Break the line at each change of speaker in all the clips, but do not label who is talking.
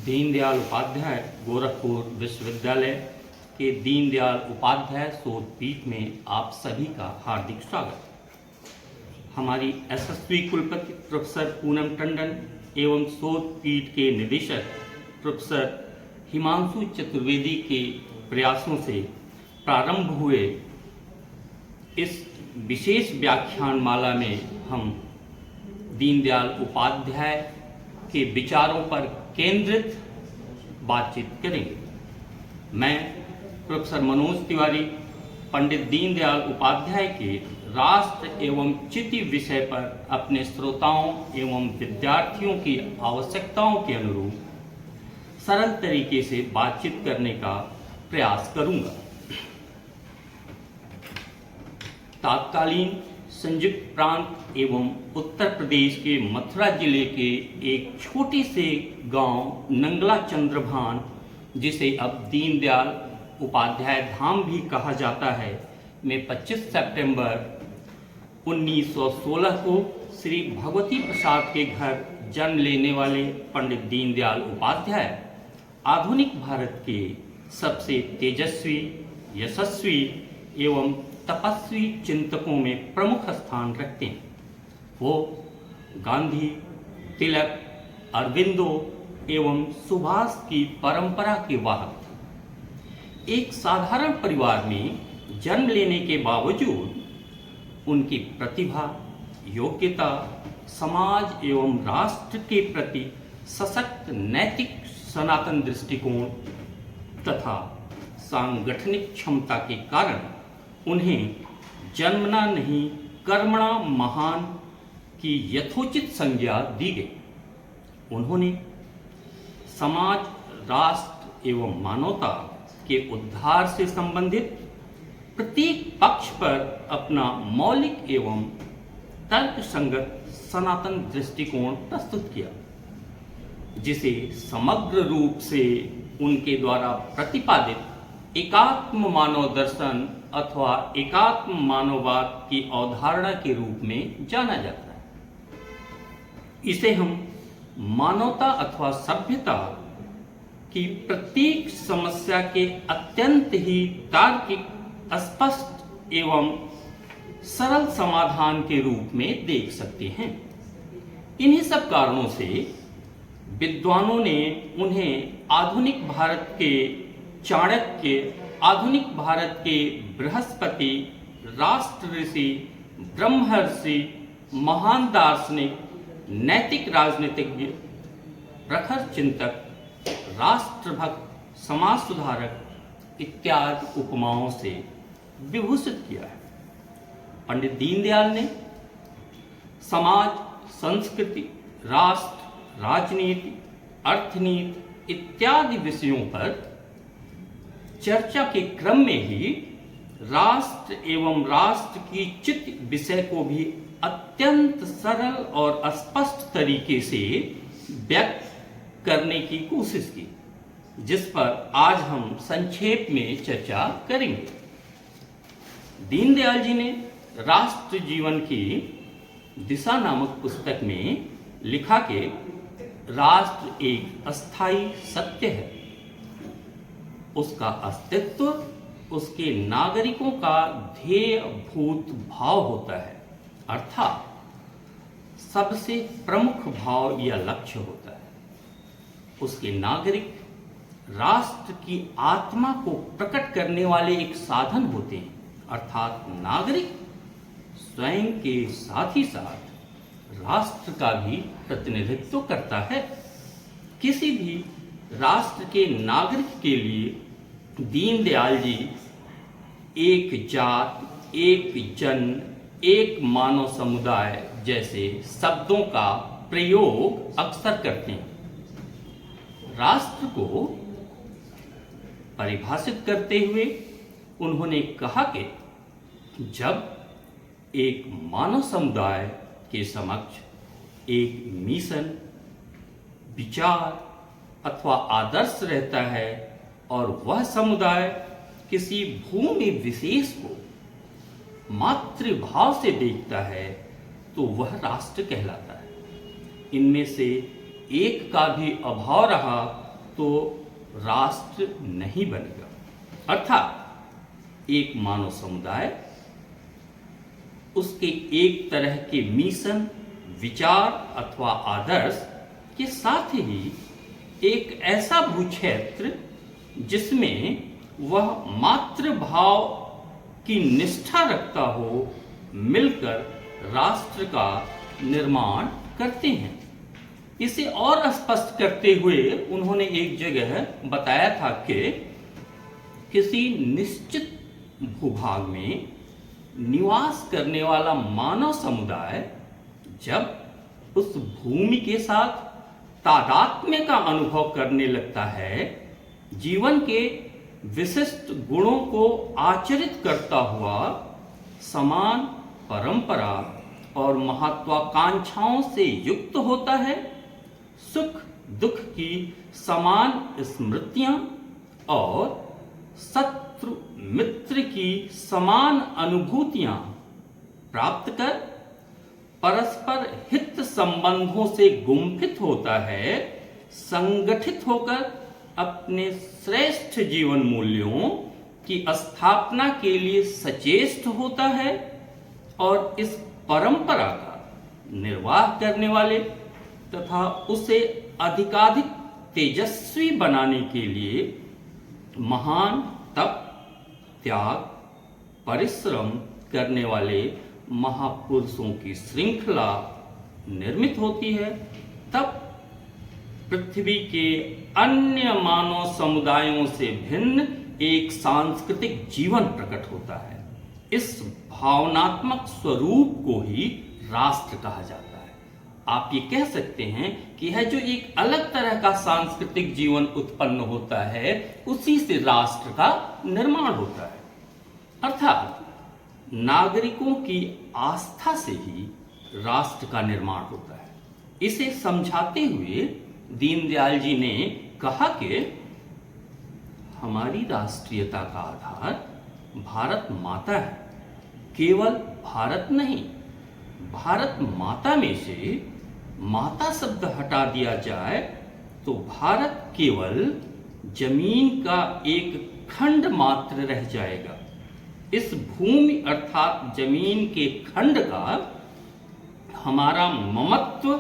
दीनदयाल उपाध्याय गोरखपुर विश्वविद्यालय के दीनदयाल उपाध्याय शोध पीठ में आप सभी का हार्दिक स्वागत। हमारी यशस्वी कुलपति प्रोफेसर पूनम टंडन एवं शोध पीठ के निदेशक प्रोफेसर हिमांशु चतुर्वेदी के प्रयासों से प्रारंभ हुए इस विशेष व्याख्यान माला में हम दीनदयाल उपाध्याय के विचारों पर केंद्रित बातचीत करेंगे। मैं प्रोफेसर मनोज तिवारी पंडित दीनदयाल उपाध्याय के राष्ट्र एवं चिति विषय पर अपने श्रोताओं एवं विद्यार्थियों की आवश्यकताओं के अनुरूप सरल तरीके से बातचीत करने का प्रयास करूंगा। तत्कालीन संयुक्त प्रांत एवं उत्तर प्रदेश के मथुरा जिले के एक छोटे से गांव नंगला चंद्रभान, जिसे अब दीनदयाल उपाध्याय धाम भी कहा जाता है, में 25 सितंबर 1916 को श्री भगवती प्रसाद के घर जन्म लेने वाले पंडित दीनदयाल उपाध्याय आधुनिक भारत के सबसे तेजस्वी, यशस्वी एवं तपस्वी चिंतकों में प्रमुख स्थान रखते हैं। वो गांधी, तिलक, अरविंदो एवं सुभाष की परंपरा के वाहक थे। एक साधारण परिवार में जन्म लेने के बावजूद उनकी प्रतिभा, योग्यता, समाज एवं राष्ट्र के प्रति सशक्त नैतिक सनातन दृष्टिकोण तथा सांगठनिक क्षमता के कारण उन्हें जन्मना नहीं कर्मणा महान की यथोचित संज्ञा दी गई। उन्होंने समाज, राष्ट्र एवं मानवता के उद्धार से संबंधित प्रत्येक पक्ष पर अपना मौलिक एवं तर्कसंगत सनातन दृष्टिकोण प्रस्तुत किया, जिसे समग्र रूप से उनके द्वारा प्रतिपादित एकात्म मानव दर्शन अथवा एकात्म मानववाद की अवधारणा के रूप में जाना जाता है। इसे हम मानवता अथवा सभ्यता की प्रत्येक समस्या के अत्यंत ही तार्किक, स्पष्ट एवं सरल समाधान के रूप में देख सकते हैं। इन्हीं सब कारणों से विद्वानों ने उन्हें आधुनिक भारत के चाणक्य, आधुनिक भारत के बृहस्पति, राष्ट्र ऋषि, ब्रह्मर्षि, महान दार्शनिक, नैतिक राजनीतिज्ञ, प्रखर चिंतक, राष्ट्रभक्त, समाज सुधारक इत्यादि उपमाओं से विभूषित किया है। पंडित दीनदयाल ने समाज, संस्कृति, राष्ट्र, राजनीति, अर्थनीति इत्यादि विषयों पर चर्चा के क्रम में ही राष्ट्र एवं राष्ट्र की चित विषय को भी अत्यंत सरल और स्पष्ट तरीके से व्यक्त करने की कोशिश की, जिस पर आज हम संक्षेप में चर्चा करेंगे। दीनदयाल जी ने राष्ट्र जीवन की दिशा नामक पुस्तक में लिखा कि राष्ट्र एक अस्थाई सत्य है। उसका अस्तित्व उसके नागरिकों का ध्येयभूत भाव होता है, अर्थात सबसे प्रमुख भाव या लक्ष्य होता है। उसके नागरिक राष्ट्र की आत्मा को प्रकट करने वाले एक साधन होते हैं, अर्थात नागरिक स्वयं के साथ ही साथ राष्ट्र का भी प्रतिनिधित्व करता है। किसी भी राष्ट्र के नागरिक के लिए दीनदयाल जी एक जात, एक जन, एक मानव समुदाय जैसे शब्दों का प्रयोग अक्सर करते हैं। राष्ट्र को परिभाषित करते हुए उन्होंने कहा कि जब एक मानव समुदाय के समक्ष एक मिशन, विचार अथवा आदर्श रहता है और वह समुदाय किसी भूमि विशेष को मातृभाव से देखता है, तो वह राष्ट्र कहलाता है। इनमें से एक का भी अभाव रहा तो राष्ट्र नहीं बनेगा। अर्थात एक मानव समुदाय उसके एक तरह के मिशन, विचार अथवा आदर्श के साथ ही एक ऐसा भूक्षेत्र जिसमें वह मातृभाव की निष्ठा रखता हो, मिलकर राष्ट्र का निर्माण करते हैं। इसे और स्पष्ट करते हुए उन्होंने एक जगह बताया था कि किसी निश्चित भूभाग में निवास करने वाला मानव समुदाय जब उस भूमि के साथ तादात्म्य का अनुभव करने लगता है, जीवन के विशिष्ट गुणों को आचरित करता हुआ समान परंपरा और महत्वाकांक्षाओं से युक्त होता है, सुख दुख की समान स्मृतियां और शत्रु मित्र की समान अनुभूतियां प्राप्त कर परस्पर हित संबंधों से गुंफित होता है, संगठित होकर अपने श्रेष्ठ जीवन मूल्यों की स्थापना के लिए सचेष्ट होता है और इस परंपरा का निर्वाह करने वाले तथा उसे अधिकाधिक तेजस्वी बनाने के लिए महान तप, त्याग, परिश्रम करने वाले महापुरुषों की श्रृंखला निर्मित होती है। तब पृथ्वी के अन्य मानव समुदायों से भिन्न एक सांस्कृतिक जीवन प्रकट होता है। इस भावनात्मक स्वरूप को ही राष्ट्र कहा जाता है। आप ये कह सकते हैं कि यह जो एक अलग तरह का सांस्कृतिक जीवन उत्पन्न होता है, उसी से राष्ट्र का निर्माण होता है। अर्थात नागरिकों की आस्था से ही राष्ट्र का निर्माण होता है। इसे समझाते हुए दीनदयाल जी ने कहा कि हमारी राष्ट्रीयता का आधार भारत माता है। केवल भारत नहीं, भारत माता में से माता शब्द हटा दिया जाए तो भारत केवल जमीन का एक खंड मात्र रह जाएगा। इस भूमि अर्थात जमीन के खंड का हमारा ममत्व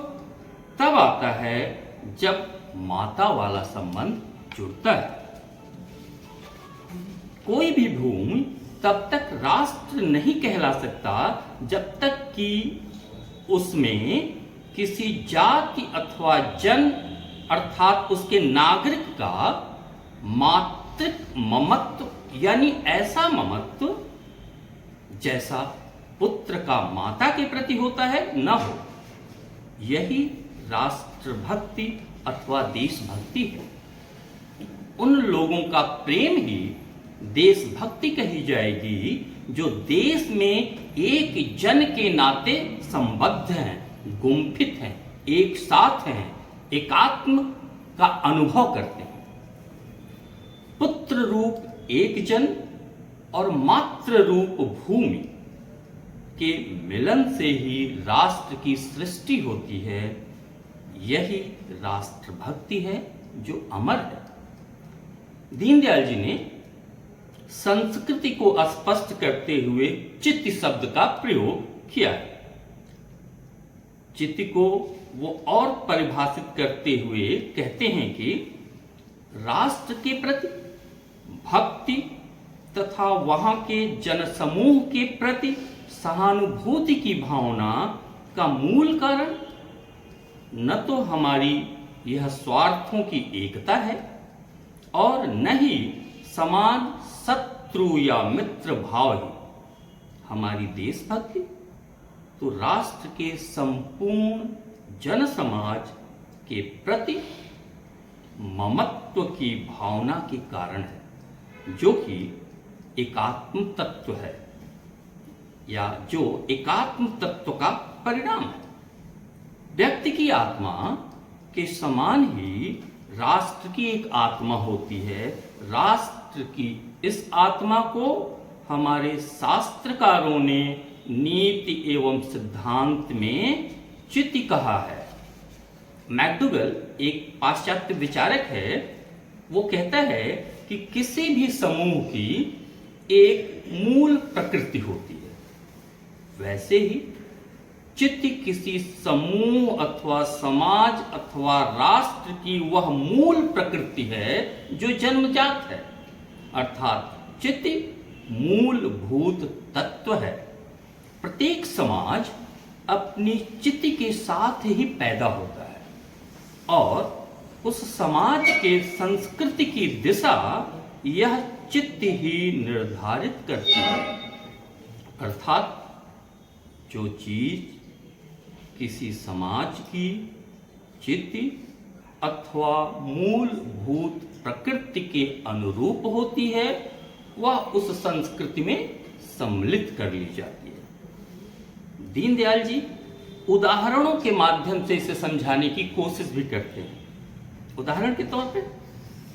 तब आता है जब माता वाला संबंध जुड़ता है। कोई भी भूमि तब तक राष्ट्र नहीं कहला सकता जब तक कि उसमें किसी जाति अथवा जन अर्थात उसके नागरिक का मातृ ममत्व यानी ऐसा ममत्व जैसा पुत्र का माता के प्रति होता है न हो। यही राष्ट्रभक्ति अथवा देशभक्ति है। उन लोगों का प्रेम ही देशभक्ति कही जाएगी जो देश में एक जन के नाते संबद्ध हैं, गुंफित हैं, एक साथ हैं, एकात्म का अनुभव करते हैं। पुत्र रूप एक जन और मातृ रूप भूमि के मिलन से ही राष्ट्र की सृष्टि होती है। यही राष्ट्रभक्ति है जो अमर है। दीनदयाल जी ने संस्कृति को स्पष्ट करते हुए चित्त शब्द का प्रयोग किया है। चित्त को वो और परिभाषित करते हुए कहते हैं कि राष्ट्र के प्रति भक्ति तथा वहां के जनसमूह के प्रति सहानुभूति की भावना का मूल कारण न तो हमारी यह स्वार्थों की एकता है और न ही समान शत्रु या मित्र भाव ही। हमारी देशभक्ति तो राष्ट्र के संपूर्ण जन समाज के प्रति ममत्व की भावना के कारण है, जो कि एकात्म तत्व है या जो एकात्म तत्व का परिणाम है। व्यक्ति की आत्मा के समान ही राष्ट्र की एक आत्मा होती है। राष्ट्र की इस आत्मा को हमारे शास्त्रकारों ने नीति एवं सिद्धांत में चित्त कहा है। मैकडूगल एक पाश्चात्य विचारक है। वो कहता है कि किसी भी समूह की एक मूल प्रकृति होती है, वैसे ही चित्त किसी समूह अथवा समाज अथवा राष्ट्र की वह मूल प्रकृति है जो जन्मजात है, अर्थात चित्त मूलभूत तत्व है। प्रत्येक समाज अपनी चित्त के साथ ही पैदा होता है और उस समाज के संस्कृति की दिशा यह चित्त ही निर्धारित करती है। अर्थात जो चीज किसी समाज की चित्त अथवा मूलभूत प्रकृति के अनुरूप होती है, वह उस संस्कृति में सम्मिलित कर ली जाती है। दीनदयाल जी उदाहरणों के माध्यम से इसे समझाने की कोशिश भी करते हैं। उदाहरण के तौर पे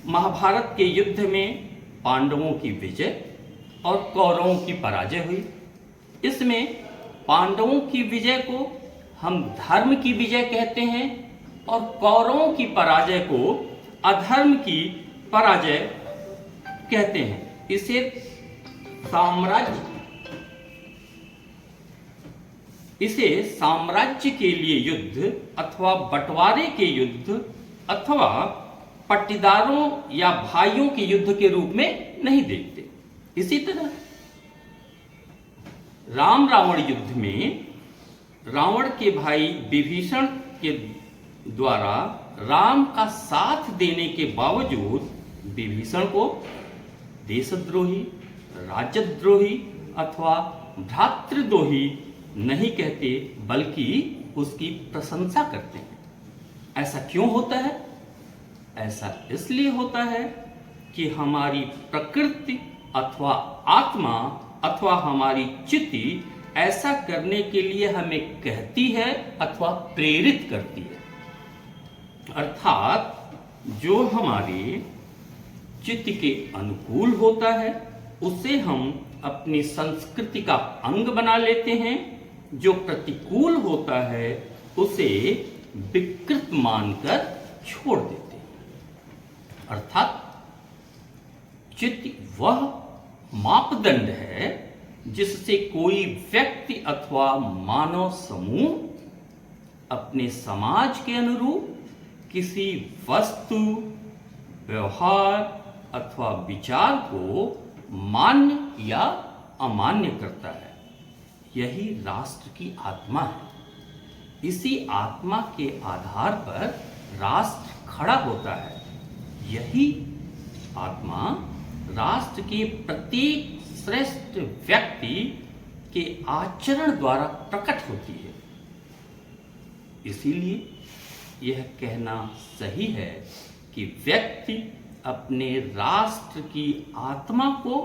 महाभारत के युद्ध में पांडवों की विजय और कौरवों की पराजय हुई। इसमें पांडवों की विजय को हम धर्म की विजय कहते हैं और कौरवों की पराजय को अधर्म की पराजय कहते हैं। इसे साम्राज्य के लिए युद्ध अथवा बंटवारे के युद्ध अथवा पट्टीदारों या भाइयों के युद्ध के रूप में नहीं देखते। इसी तरह राम रावण युद्ध में रावण के भाई विभीषण के द्वारा राम का साथ देने के बावजूद विभीषण को देशद्रोही, राजद्रोही अथवा भ्रातृद्रोही नहीं कहते, बल्कि उसकी प्रशंसा करते हैं। ऐसा क्यों होता है? ऐसा इसलिए होता है कि हमारी प्रकृति अथवा आत्मा अथवा हमारी चित्ती ऐसा करने के लिए हमें कहती है अथवा प्रेरित करती है। अर्थात जो हमारे चित्त के अनुकूल होता है उसे हम अपनी संस्कृति का अंग बना लेते हैं, जो प्रतिकूल होता है उसे विकृत मानकर छोड़ देते हैं। अर्थात चित्त वह मापदंड है जिससे कोई व्यक्ति अथवा मानव समूह अपने समाज के अनुरूप किसी वस्तु, व्यवहार अथवा विचार को मान्य या अमान्य करता है। यही राष्ट्र की आत्मा है। इसी आत्मा के आधार पर राष्ट्र खड़ा होता है। यही आत्मा राष्ट्र के प्रत्येक श्रेष्ठ व्यक्ति के आचरण द्वारा प्रकट होती है। इसीलिए यह कहना सही है कि व्यक्ति अपने राष्ट्र की आत्मा को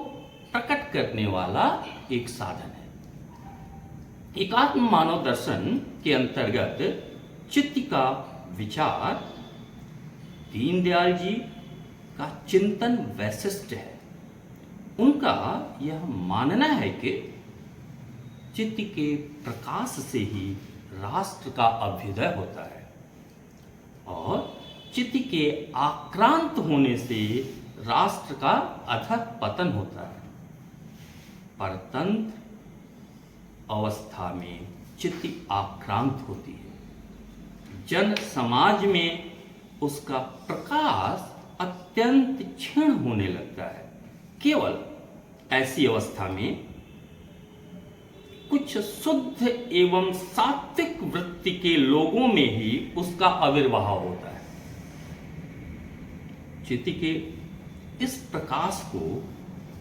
प्रकट करने वाला एक साधन है। एकात्म मानव दर्शन के अंतर्गत चित्त का विचार दीनदयाल जी का चिंतन वैशिष्ट है। उनका यह मानना है कि चित्त के प्रकाश से ही राष्ट्र का अभ्युदय होता है और चित्त के आक्रांत होने से राष्ट्र का अधः पतन होता है। परतंत्र अवस्था में चित्त आक्रांत होती है। जन समाज में उसका प्रकाश अत्यंत क्षीण होने लगता है। केवल ऐसी अवस्था में कुछ शुद्ध एवं सात्विक वृत्ति के लोगों में ही उसका आविर्भाव होता है। चित्त के इस प्रकाश को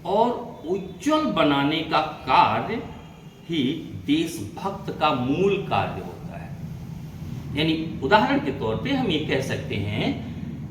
और उज्जवल बनाने का कार्य ही देशभक्त का मूल कार्य होता है। यानी उदाहरण के तौर पे हम ये कह सकते हैं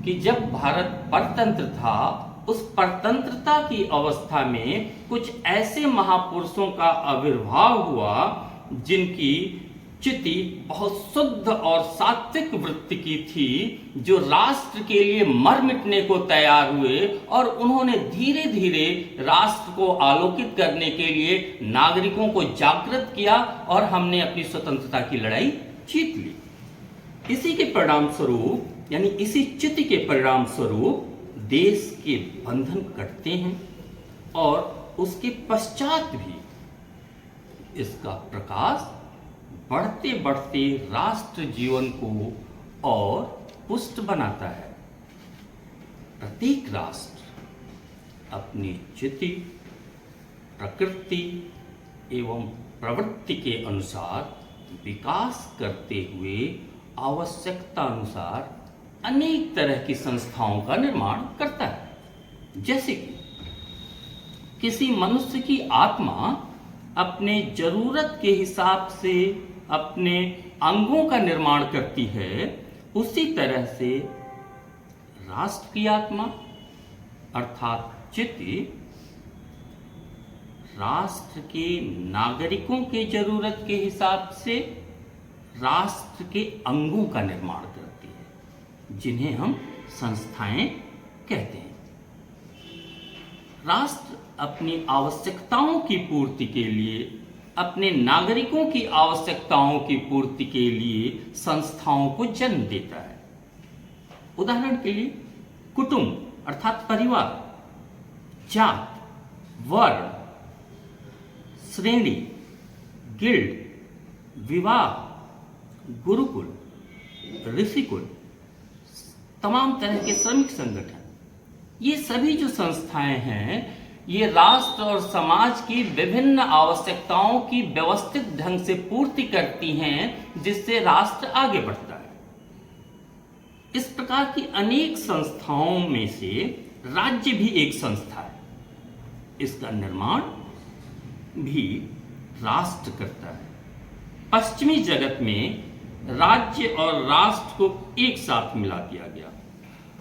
कि जब भारत परतंत्र था, उस परतंत्रता की अवस्था में कुछ ऐसे महापुरुषों का आविर्भाव हुआ जिनकी चित्त बहुत शुद्ध और सात्विक वृत्ति की थी, जो राष्ट्र के लिए मर मिटने को तैयार हुए और उन्होंने धीरे धीरे राष्ट्र को आलोकित करने के लिए नागरिकों को जागृत किया और हमने अपनी स्वतंत्रता की लड़ाई जीत ली। इसी के परिणाम स्वरूप, यानी इसी चित्त के परिणाम स्वरूप देश के बंधन कटते हैं और उसके पश्चात भी इसका प्रकाश बढ़ते बढ़ते राष्ट्र जीवन को और पुष्ट बनाता है। प्रत्येक राष्ट्र अपनी स्थिति, प्रकृति एवं प्रवृत्ति के अनुसार विकास करते हुए आवश्यकता अनुसार अनेक तरह की संस्थाओं का निर्माण करता है। जैसे कि किसी मनुष्य की आत्मा अपने जरूरत के हिसाब से अपने अंगों का निर्माण करती है, उसी तरह से राष्ट्र की आत्मा अर्थात चित्त राष्ट्र के नागरिकों के जरूरत के हिसाब से राष्ट्र के अंगों का निर्माण करती है, जिन्हें हम संस्थाएं कहते हैं। राष्ट्र अपनी आवश्यकताओं की पूर्ति के लिए, अपने नागरिकों की आवश्यकताओं की पूर्ति के लिए संस्थाओं को जन्म देता है। उदाहरण के लिए कुटुंब अर्थात परिवार, जात, वर्ण, श्रेणी, गिल्ड, विवाह, गुरुकुल, ऋषिकुल, तमाम तरह के श्रमिक संगठन, ये सभी जो संस्थाएं हैं ये राष्ट्र और समाज की विभिन्न आवश्यकताओं की व्यवस्थित ढंग से पूर्ति करती हैं, जिससे राष्ट्र आगे बढ़ता है। इस प्रकार की अनेक संस्थाओं में से राज्य भी एक संस्था है। इसका निर्माण भी राष्ट्र करता है। पश्चिमी जगत में राज्य और राष्ट्र को एक साथ मिला दिया गया,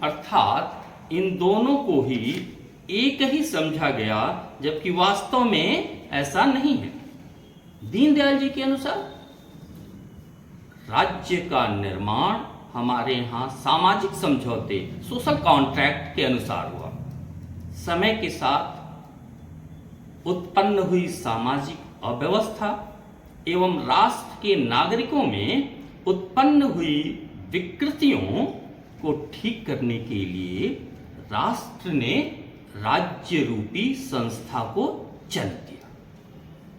अर्थात इन दोनों को ही एक ही समझा गया, जबकि वास्तव में ऐसा नहीं है। दीनदयाल जी के अनुसार राज्य का निर्माण हमारे यहाँ सामाजिक समझौते, सोशल कॉन्ट्रैक्ट के अनुसार हुआ। समय के साथ उत्पन्न हुई सामाजिक अव्यवस्था एवं राष्ट्र के नागरिकों में उत्पन्न हुई विकृतियों को ठीक करने के लिए राष्ट्र ने राज्य रूपी संस्था को जन्म दिया।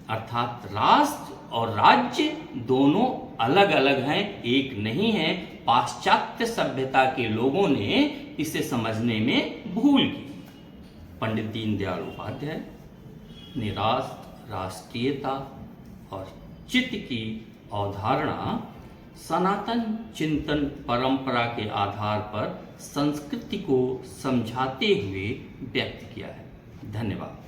अर्थात राष्ट्र और राज्य दोनों अलग अलग हैं, एक नहीं है। पाश्चात्य सभ्यता के लोगों ने इसे समझने में भूल की। पंडित दीनदयाल उपाध्याय ने राष्ट्र, राष्ट्रीयता और चित्त की अवधारणा सनातन चिंतन परंपरा के आधार पर संस्कृति को समझाते हुए व्यक्त किया है। धन्यवाद।